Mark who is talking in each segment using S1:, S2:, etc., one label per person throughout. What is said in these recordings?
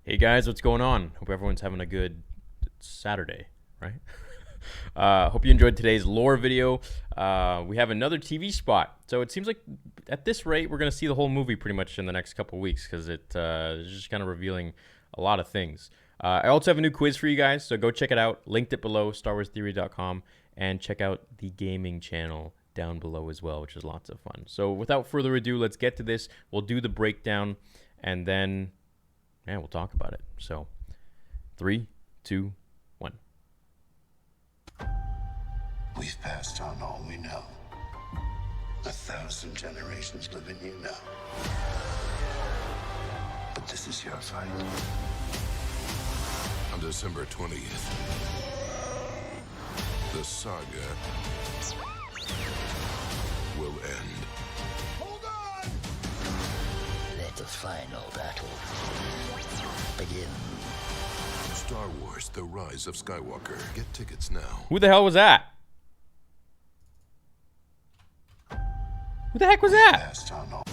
S1: Hey guys, what's going on? Hope everyone's having a good Saturday, right? Hope you enjoyed today's lore video. We have another TV spot. So it seems like at this rate, we're going to see the whole movie pretty much in the next couple weeks because it's just kind of revealing a lot of things. I also have a new quiz for you guys, so go check it out. Linked it below, StarWarsTheory.com, and check out the gaming channel down below as well, which is lots of fun. So without further ado, let's get to this. We'll do the breakdown, and then we'll talk about it. So, 3, 2, 1.
S2: We've passed on all we know. 1,000 generations live in you now. But this is your fight.
S3: On December 20th, the saga will end.
S2: Hold on!
S4: Let the final battle begin.
S3: Star Wars: The Rise of Skywalker. Get tickets now.
S1: Who the hell was that? Who the heck was that?
S2: Passed on all.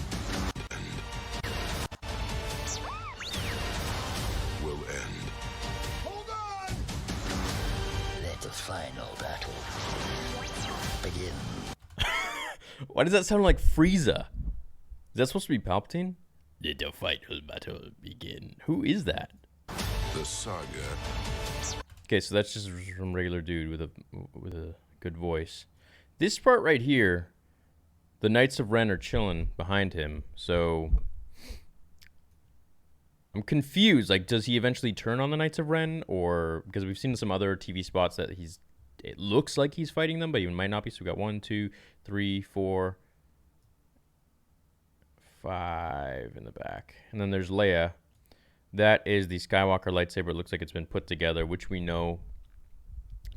S3: Will end.
S2: Hold on!
S4: Let the final battle begin.
S1: Why does that sound like Frieza? Is that supposed to be Palpatine? Let the final battle begin. Who is that?
S3: The saga
S1: Okay, so that's just some regular dude with a good voice. This part right here, the Knights of Ren are chilling behind him. So I'm confused. Like, does he eventually turn on the Knights of Ren, or because we've seen some other TV spots that it looks like he's fighting them, but he might not be. So we got 1, 2, 3, 4, 5 in the back, and then there's Leia. That is the Skywalker lightsaber. It looks like it's been put together, which we know.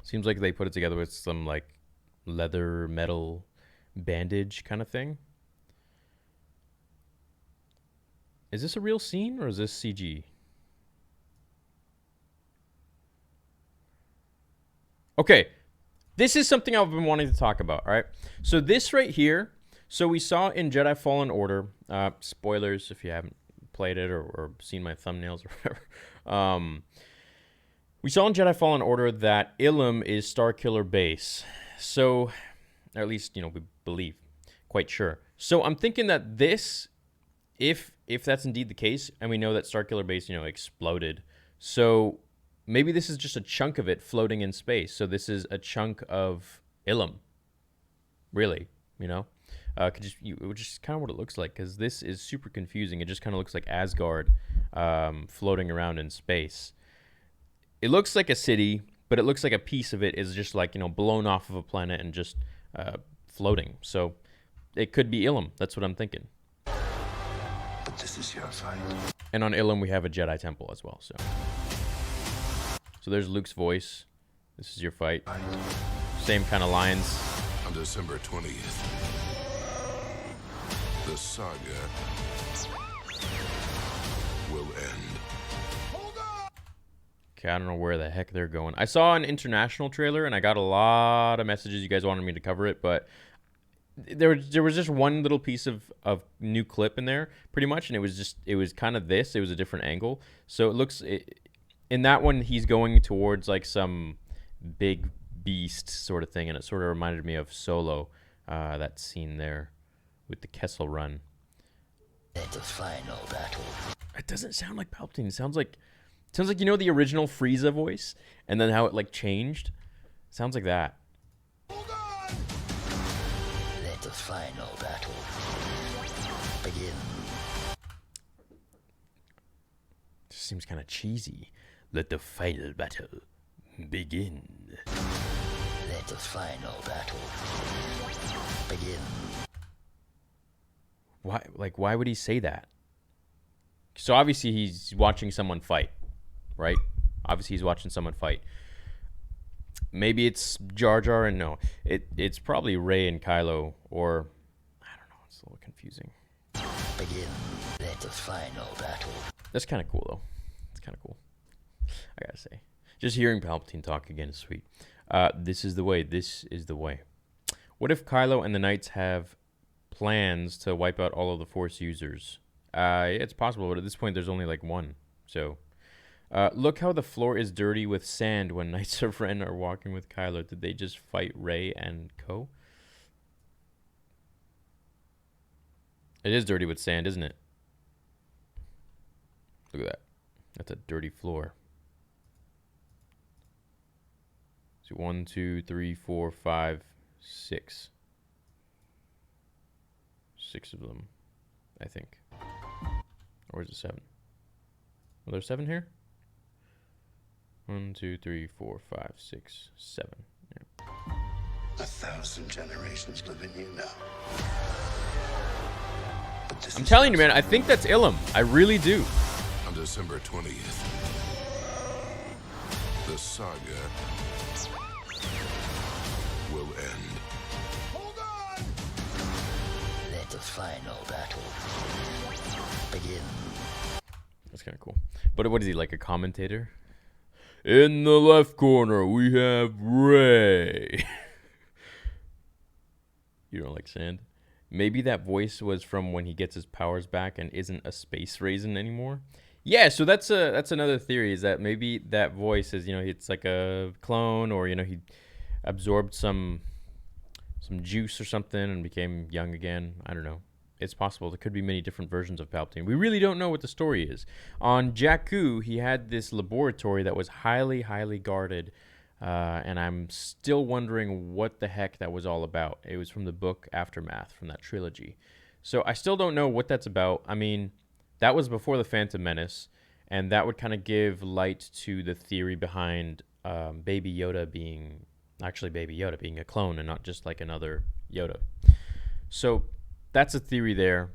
S1: Seems like they put it together with some like leather metal bandage kind of thing. Is this a real scene or is this CG? Okay, this is something I've been wanting to talk about, all right? So this right here, so we saw in Jedi Fallen Order, spoilers if you haven't played it or seen my thumbnails or whatever. We saw in Jedi Fallen Order that Ilum is Starkiller Base. So, or at least, we believe, quite sure. So I'm thinking that this, if that's indeed the case, and we know that Starkiller Base, exploded, so maybe this is just a chunk of it floating in space. So this is a chunk of Ilum, really, which is kind of what it looks like, because this is super confusing. It just kind of looks like Asgard floating around in space. It looks like a city, but it looks like a piece of it is just like, blown off of a planet and just floating. So it could be Ilum. That's what I'm thinking.
S2: But this is your fight.
S1: And on Ilum, we have a Jedi temple as well. So there's Luke's voice. This is your fight. Same kind of lines.
S3: On December 20th, the saga will end.
S1: Okay, I don't know where the heck they're going. I saw an international trailer, and I got a lot of messages. You guys wanted me to cover it, but there was just one little piece of new clip in there, pretty much, and it was kind of this. It was a different angle. So it looks, in that one, he's going towards like some big beast sort of thing, and it sort of reminded me of Solo, that scene there with the Kessel Run.
S4: Let the final battle.
S1: It doesn't sound like Palpatine. It sounds like the original Frieza voice, and then how it like changed. Sounds like that.
S4: Let the final battle begin.
S1: Just seems kind of cheesy. Let the final battle begin.
S4: Let the final battle begin.
S1: Why would he say that? So obviously he's watching someone fight, right? Obviously he's watching someone fight. Maybe it's Jar Jar, and no, it's probably Rey and Kylo, or I don't know. It's a little confusing.
S4: Begin. Let the final battle.
S1: That's kind of cool though. It's kind of cool. I gotta say, just hearing Palpatine talk again is sweet. This is the way. This is the way. What if Kylo and the Knights have plans to wipe out all of the Force users? It's possible, but at this point, there's only like one. So Look how the floor is dirty with sand when Knights of Ren are walking with Kylo. Did they just fight Rey and Co? It is dirty with sand, isn't it? Look at that. That's a dirty floor. So 1, 2, 3, 4, 5, 6. 6 of them, I think. Or is it 7? Well, there's 7 here? 1, 2, 3, 4, 5, 6, 7. Yeah.
S2: 1,000 generations live in you now. But this
S1: I'm
S2: is
S1: telling you,
S2: your
S1: man, I think that's Ilum. I really do.
S3: On December 20th, the saga will end.
S2: Hold on!
S4: Let the final battle begin.
S1: That's kind of cool. But what is he, like a commentator? In the left corner, we have Rey. You don't like sand? Maybe that voice was from when he gets his powers back and isn't a space raisin anymore. Yeah, so that's another theory, is that maybe that voice is, it's like a clone, or he absorbed some juice or something and became young again. I don't know. It's possible. There could be many different versions of Palpatine. We really don't know what the story is. On Jakku, he had this laboratory that was highly, highly guarded, and I'm still wondering what the heck that was all about. It was from the book Aftermath, from that trilogy. So I still don't know what that's about. I mean, that was before the Phantom Menace, and that would kind of give light to the theory behind Baby Yoda being a clone and not just like another Yoda. So that's a theory there.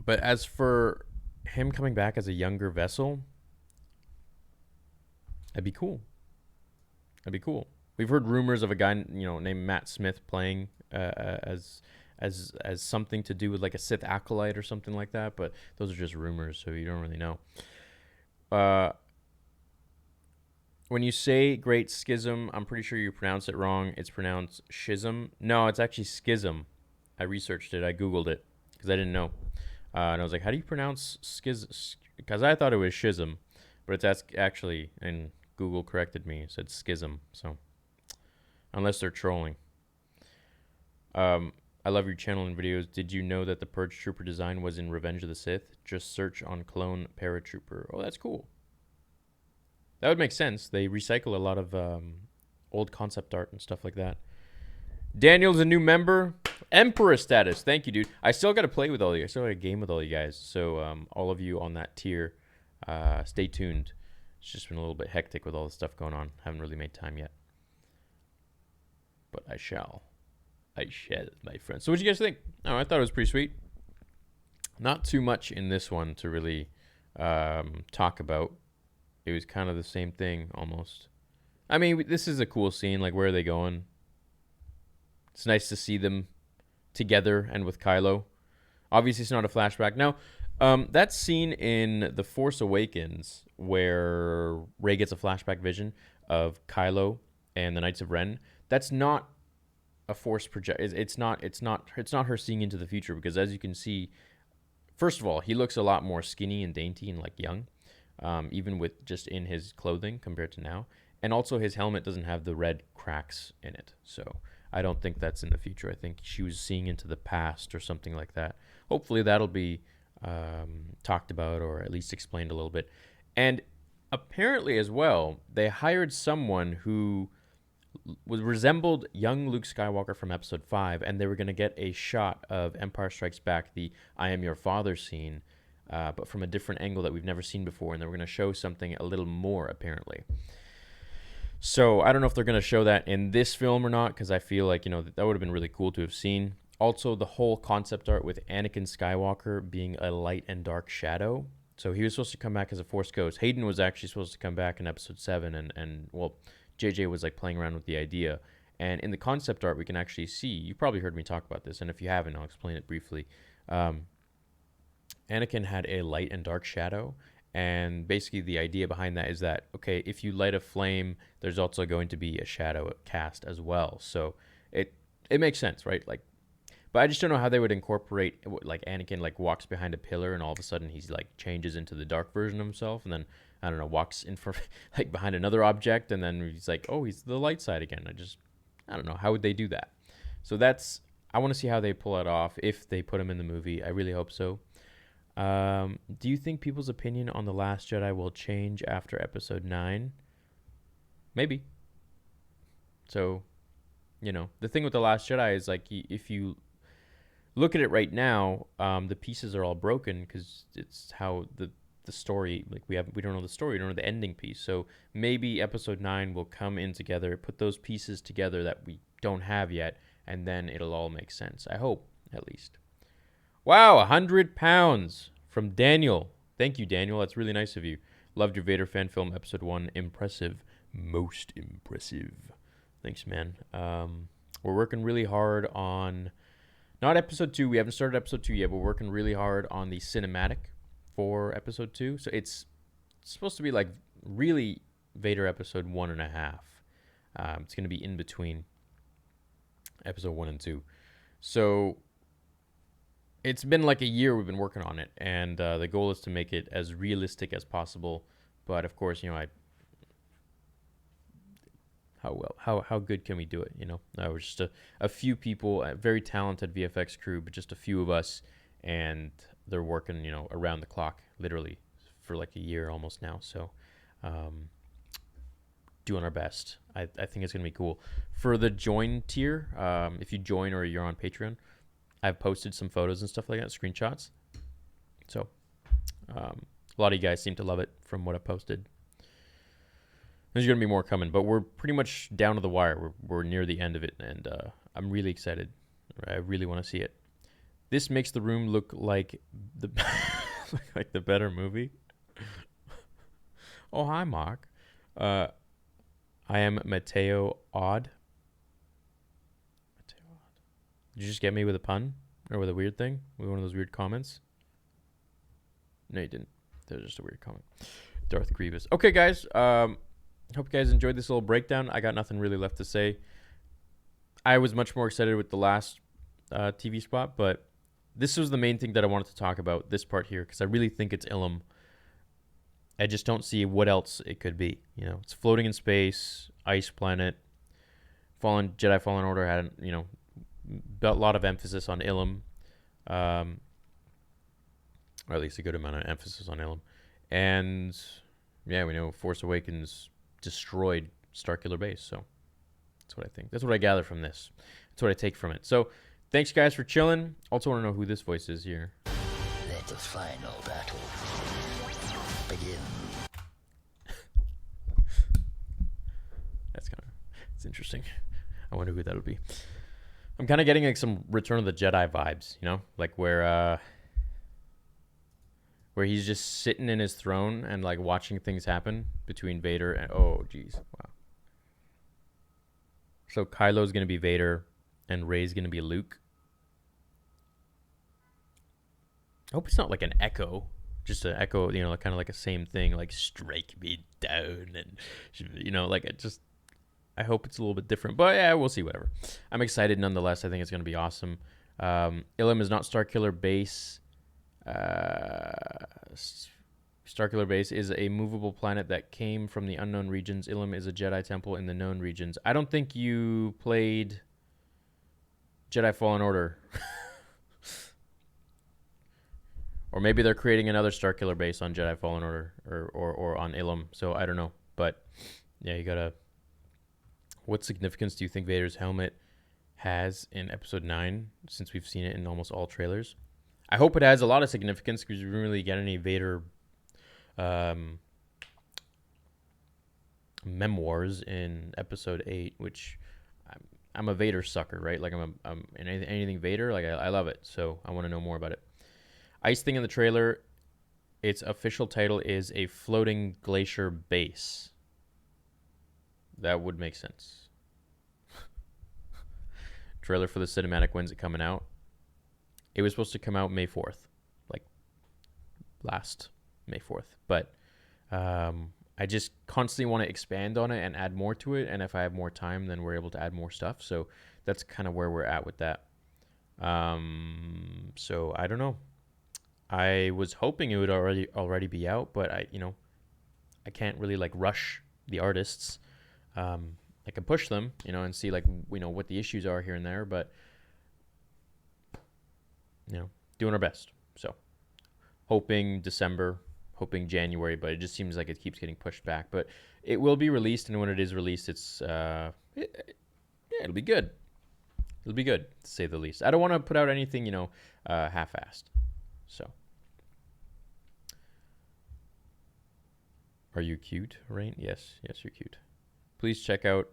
S1: But as for him coming back as a younger vessel, that'd be cool. That'd be cool. We've heard rumors of a guy, named Matt Smith playing as something to do with like a Sith acolyte or something like that, but those are just rumors, so you don't really know. When you say Great Schism, I'm pretty sure you pronounce it wrong. It's pronounced schism. No, it's actually schism. I researched it. I Googled it because I didn't know. And I was like, how do you pronounce schism? Because I thought it was schism, but it's actually, and Google corrected me. It said schism. So unless they're trolling. I love your channel and videos. Did you know that the Purge Trooper design was in Revenge of the Sith? Just search on clone paratrooper. Oh, that's cool. That would make sense. They recycle a lot of old concept art and stuff like that. Daniel's a new member. Emperor status. Thank you, dude. I still got to play with all of you. I still got a game with all you guys. So all of you on that tier, stay tuned. It's just been a little bit hectic with all the stuff going on. Haven't really made time yet. But I shall, my friend. So what do you guys think? Oh, I thought it was pretty sweet. Not too much in this one to really talk about. It was kind of the same thing almost. I mean, this is a cool scene. Like, where are they going? It's nice to see them together and with Kylo. Obviously, it's not a flashback. Now, that scene in The Force Awakens where Rey gets a flashback vision of Kylo and the Knights of Ren, that's not a Force project. It's not her seeing into the future, because as you can see, first of all, he looks a lot more skinny and dainty and like young, even with just in his clothing compared to now. And also his helmet doesn't have the red cracks in it. So I don't think that's in the future. I think she was seeing into the past or something like that. Hopefully that'll be talked about, or at least explained a little bit. And apparently as well, they hired someone who resembled young Luke Skywalker from Episode 5, and they were going to get a shot of Empire Strikes Back, the I am your father scene, but from a different angle that we've never seen before, and they were going to show something a little more, apparently. So I don't know if they're going to show that in this film or not, because I feel like, that would have been really cool to have seen. Also, the whole concept art with Anakin Skywalker being a light and dark shadow. So he was supposed to come back as a Force Ghost. Hayden was actually supposed to come back in Episode 7, and well, JJ was like playing around with the idea. And in the concept art, we can actually see, you probably heard me talk about this, and if you haven't, I'll explain it briefly. Anakin had a light and dark shadow, and basically the idea behind that is that, okay, if you light a flame, there's also going to be a shadow cast as well. So it makes sense, right? Like, but I just don't know how they would incorporate, like, Anakin like walks behind a pillar and all of a sudden he's like changes into the dark version of himself, and then I don't know, walks in for like behind another object, and then he's like, oh, he's the light side again. I don't know, how would they do that? So I want to see how they pull it off if they put him in the movie. I really hope so. Do you think people's opinion on The Last Jedi will change after Episode 9? Maybe. So, the thing with The Last Jedi is like if you look at it right now, the pieces are all broken because it's how the story, like we don't know the story, we don't know the ending piece. So maybe Episode 9 will come in together, put those pieces together that we don't have yet, and then it'll all make sense. I hope, at least. Wow, 100 pounds from Daniel. Thank you, Daniel. That's really nice of you. Loved your Vader fan film, Episode 1. Impressive. Most impressive. Thanks, man. We're working really hard on... Not Episode 2. We haven't started Episode 2 yet. We're working really hard on the cinematic for Episode 2. So it's supposed to be like really Vader Episode 1.5. It's going to be in between Episode 1 and 2. So... It's been like a year we've been working on it, and the goal is to make it as realistic as possible. But of course, how good can we do it? We're just a few people, a very talented VFX crew, but just a few of us, and they're working, around the clock, literally, for like a year almost now. So, doing our best. I think it's gonna be cool. For the join tier, if you join or you're on Patreon, I've posted some photos and stuff like that, screenshots. So, a lot of you guys seem to love it from what I posted. There's going to be more coming, but we're pretty much down to the wire. We're near the end of it, and I'm really excited. I really want to see it. This makes the room look like the like the better movie. Oh, hi, Mark. I am Mateo Odd. Did you just get me with a pun? Or with a weird thing? With one of those weird comments? No, you didn't. That was just a weird comment. Darth Grievous. Okay, guys. Hope you guys enjoyed this little breakdown. I got nothing really left to say. I was much more excited with the last TV spot, but this was the main thing that I wanted to talk about, this part here, because I really think it's Ilum. I just don't see what else it could be. It's floating in space, ice planet. Jedi Fallen Order had, a lot of emphasis on Ilum, or at least a good amount of emphasis on Ilum. And yeah, we know Force Awakens destroyed Starkiller Base, so that's what I think. That's what I gather from this. That's what I take from it. So thanks, guys, for chilling. Also want to know who this voice is here.
S4: Let the final battle begin.
S1: It's interesting. I wonder who that'll be. I'm kind of getting like some Return of the Jedi vibes, like where he's just sitting in his throne and like watching things happen between Vader and wow. So Kylo's gonna be Vader and Rey's gonna be Luke. I hope it's not like an echo, just an echo, kind of like a same thing, like strike me down, and like it just. I hope it's a little bit different, but yeah, we'll see. Whatever. I'm excited nonetheless. I think it's going to be awesome. Ilum is not Starkiller Base. Starkiller Base is a movable planet that came from the unknown regions. Ilum is a Jedi temple in the known regions. I don't think you played Jedi Fallen Order. Or maybe they're creating another Starkiller Base on Jedi Fallen Order or on Ilum. So I don't know. But yeah, you got to... What significance do you think Vader's helmet has in Episode 9, since we've seen it in almost all trailers? I hope it has a lot of significance, because we didn't really get any Vader memoirs in Episode 8, which I'm a Vader sucker, right? Like I'm in anything Vader, like I love it, so I want to know more about it. Ice thing in the trailer, its official title is A Floating Glacier Base. That would make sense. Trailer for the cinematic, when's it coming out? It was supposed to come out May 4th. Like last May 4th. But I just constantly want to expand on it and add more to it. And if I have more time, then we're able to add more stuff. So that's kind of where we're at with that. So I don't know. I was hoping it would already be out, but I can't really like rush the artists. I can push them, you know, and see like, you know, what the issues are here and there, but you know, doing our best. So hoping December, hoping January, but it just seems like it keeps getting pushed back. But it will be released, and when it is released, it's yeah, it'll be good. It'll be good, to say the least. I don't want to put out anything, you know, half-assed. So, are you cute, Rain? Yes, you're cute. Please check out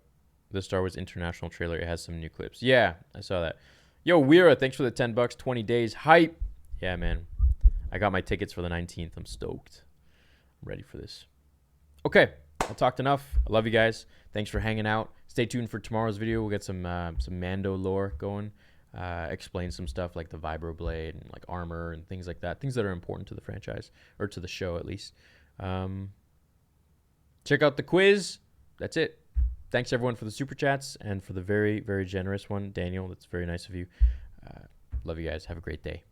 S1: the Star Wars International trailer. It has some new clips. Yeah, I saw that. Yo, Weira, thanks for the $10. 20 days. Hype. Yeah, man. I got my tickets for the 19th. I'm stoked. I'm ready for this. Okay, I talked enough. I love you guys. Thanks for hanging out. Stay tuned for tomorrow's video. We'll get some Mando lore going. Explain some stuff like the vibroblade and like armor and things like that. Things that are important to the franchise, or to the show at least. Check out the quiz. That's it. Thanks everyone for the super chats and for the very, very generous one, Daniel. That's very nice of you. Love you guys. Have a great day.